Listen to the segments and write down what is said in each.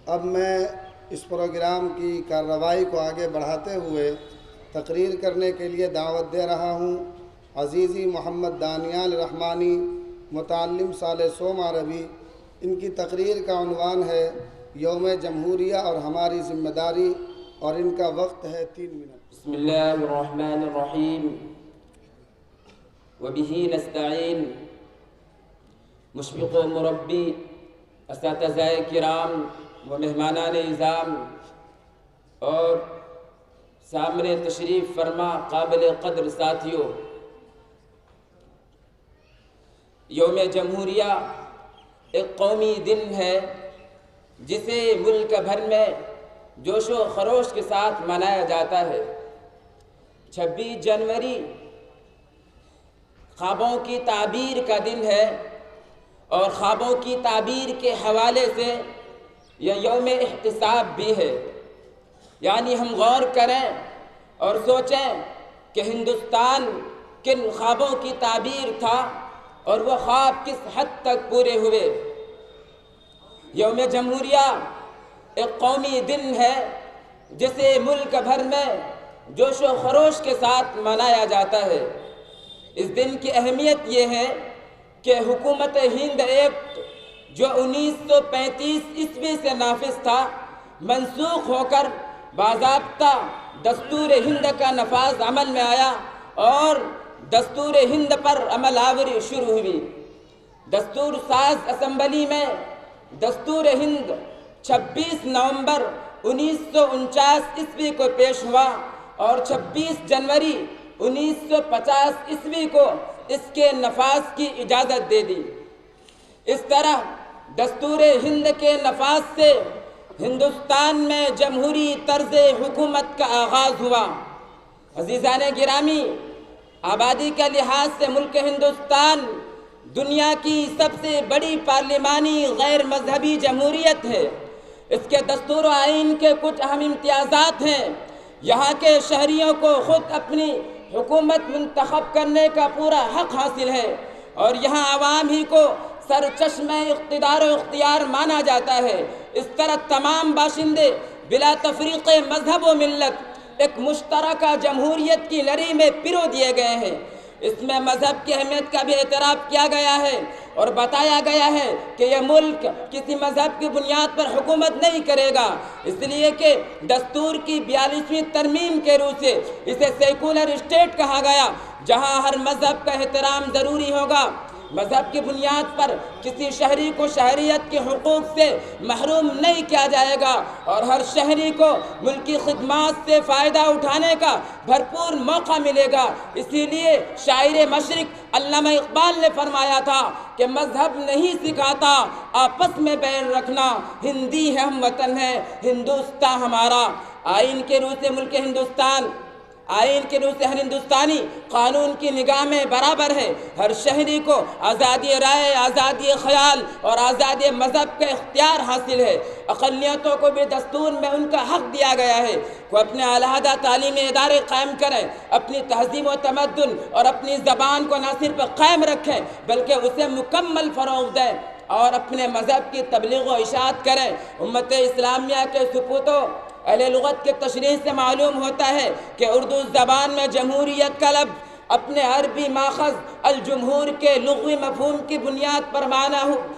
اب میں اس پروگرام کی کارروائی کو آگے بڑھاتے ہوئے تقریر کرنے کے لیے دعوت دے رہا ہوں عزیزی محمد دانیال رحمانی، متعلم سال سوم عربی۔ ان کی تقریر کا عنوان ہے یوم جمہوریہ اور ہماری ذمہ داری، اور ان کا وقت ہے 3 منٹ۔ بسم اللہ الرحمن الرحیم وبہ نستعین۔ مشفق و مربی، اساتذہ کرام و مہمانان اعظام اور سامنے تشریف فرما قابل قدر ساتھیوں، یوم جمہوریہ ایک قومی دن ہے جسے ملک بھر میں جوش و خروش کے ساتھ منایا جاتا ہے۔ 26 جنوری خوابوں کی تعبیر کا دن ہے، اور خوابوں کی تعبیر کے حوالے سے یہ یوم احتساب بھی ہے۔ یعنی ہم غور کریں اور سوچیں کہ ہندوستان کن خوابوں کی تعبیر تھا اور وہ خواب کس حد تک پورے ہوئے۔ یوم جمہوریہ ایک قومی دن ہے جسے ملک بھر میں جوش و خروش کے ساتھ منایا جاتا ہے۔ اس دن کی اہمیت یہ ہے کہ حکومت ہند ایکٹ جو 1935 عیسوی سے نافذ تھا، منسوخ ہو کر باضابطہ دستور ہند کا نفاذ عمل میں آیا اور دستور ہند پر عمل آوری شروع ہوئی۔ دستور ساز اسمبلی میں دستور ہند 26 نومبر 1949 عیسوی کو پیش ہوا اور 26 جنوری 1950 عیسوی کو اس کے نفاذ کی اجازت دے دی۔ اس طرح دستور ہند کے نفاذ سے ہندوستان میں جمہوری طرز حکومت کا آغاز ہوا۔ عزیزان گرامی، آبادی کے لحاظ سے ملک ہندوستان دنیا کی سب سے بڑی پارلیمانی غیر مذہبی جمہوریت ہے۔ اس کے دستور و آئین کے کچھ اہم امتیازات ہیں۔ یہاں کے شہریوں کو خود اپنی حکومت منتخب کرنے کا پورا حق حاصل ہے، اور یہاں عوام ہی کو سرچشمہ اقتدار و اختیار مانا جاتا ہے۔ اس طرح تمام باشندے بلا تفریق مذہب و ملت ایک مشترکہ جمہوریت کی لڑی میں پرو دیے گئے ہیں۔ اس میں مذہب کی اہمیت کا بھی اعتراف کیا گیا ہے اور بتایا گیا ہے کہ یہ ملک کسی مذہب کی بنیاد پر حکومت نہیں کرے گا، اس لیے کہ دستور کی 42ویں ترمیم کے روح سے اسے سیکولر اسٹیٹ کہا گیا، جہاں ہر مذہب کا احترام ضروری ہوگا۔ مذہب کی بنیاد پر کسی شہری کو شہریت کے حقوق سے محروم نہیں کیا جائے گا، اور ہر شہری کو ملکی خدمات سے فائدہ اٹھانے کا بھرپور موقع ملے گا۔ اسی لیے شاعر مشرق علامہ اقبال نے فرمایا تھا کہ مذہب نہیں سکھاتا آپس میں بین رکھنا، ہندی ہے ہم وطن ہے ہندوستان ہمارا۔ آئین کے روح سے ملک ہندوستان، آئین کے روح سے ہر ہندوستانی قانون کی نگاہ میں برابر ہے۔ ہر شہری کو آزادی رائے، آزادی خیال اور آزادی مذہب کا اختیار حاصل ہے۔ اقلیتوں کو بھی دستور میں ان کا حق دیا گیا ہے کہ اپنے علیحدہ تعلیمی ادارے قائم کریں، اپنی تہذیب و تمدن اور اپنی زبان کو نہ صرف قائم رکھیں بلکہ اسے مکمل فروغ دیں اور اپنے مذہب کی تبلیغ و اشاعت کریں۔ امت اسلامیہ کے سپوتوں، اہل لغت کے تشریح سے معلوم ہوتا ہے کہ اردو زبان میں جمہوریت کا لفظ اپنے عربی ماخذ الجمہور کے لغوی مفہوم کی بنیاد پر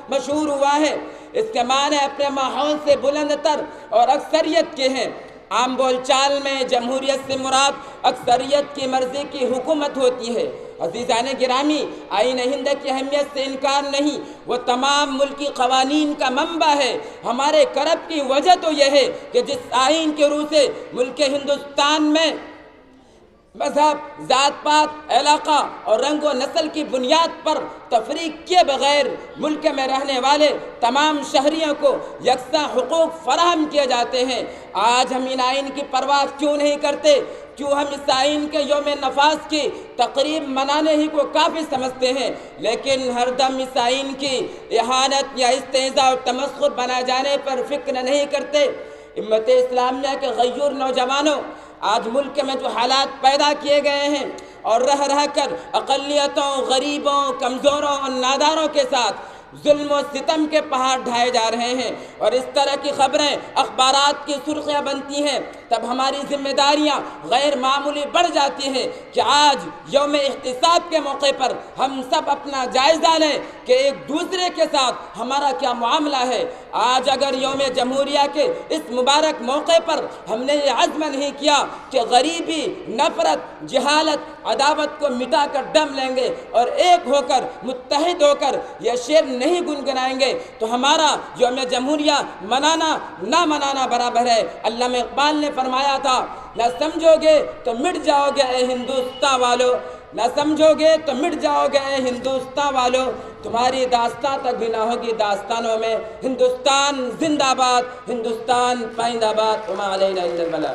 مشہور ہوا ہے۔ اس کے معنی اپنے ماحول سے بلند تر اور اکثریت کے ہیں۔ عام بول چال میں جمہوریت سے مراد اکثریت کی مرضی کی حکومت ہوتی ہے۔ عزیزان گرامی، آئین ہند کی اہمیت سے انکار نہیں، وہ تمام ملکی قوانین کا منبع ہے۔ ہمارے کرب کی وجہ تو یہ ہے کہ جس آئین کے روح سے ملک ہندوستان میں مذہب، ذات پات، علاقہ اور رنگ و نسل کی بنیاد پر تفریق کیے بغیر ملک میں رہنے والے تمام شہریوں کو یکساں حقوق فراہم کیے جاتے ہیں۔ آج ہم ان آئین کی پرواہ کیوں نہیں کرتے؟ کیوں ہم اس آئین کے یوم نفاذ کی تقریب منانے ہی کو کافی سمجھتے ہیں، لیکن ہر دم اس آئین کی اہانت یا استہزاء اور تمسخر بنائے جانے پر فکر نہیں کرتے؟ امت اسلامیہ کے غیور نوجوانوں، آج ملک میں جو حالات پیدا کیے گئے ہیں اور رہ کر اقلیتوں، غریبوں، کمزوروں اور ناداروں کے ساتھ ظلم و ستم کے پہاڑ ڈھائے جا رہے ہیں اور اس طرح کی خبریں اخبارات کی سرخیاں بنتی ہیں، تب ہماری ذمہ داریاں غیر معمولی بڑھ جاتی ہیں کہ آج یوم احتساب کے موقع پر ہم سب اپنا جائزہ لیں کہ ایک دوسرے کے ساتھ ہمارا کیا معاملہ ہے۔ آج اگر یوم جمہوریہ کے اس مبارک موقع پر ہم نے یہ عزم نہیں کیا کہ غریبی، نفرت، جہالت، عداوت کو مٹا کر دم لیں گے اور ایک ہو کر متحد ہو کر یہ شعر نہیں گنگنائیں گے تو ہمارا یوم جمہوریہ منانا نہ منانا برابر ہے۔ علامہ اقبال نے فرمایا تھا، نہ سمجھو گے تو مٹ جاؤ گے اے ہندوستان والو، نہ سمجھو گے تو مٹ جاؤ گے اے ہندوستان والو، تمہاری داستان تک بھی نہ ہوگی داستانوں میں۔ ہندوستان زندہ باد، ہندوستان پائندہ باد، وما علینا الا البلاغ۔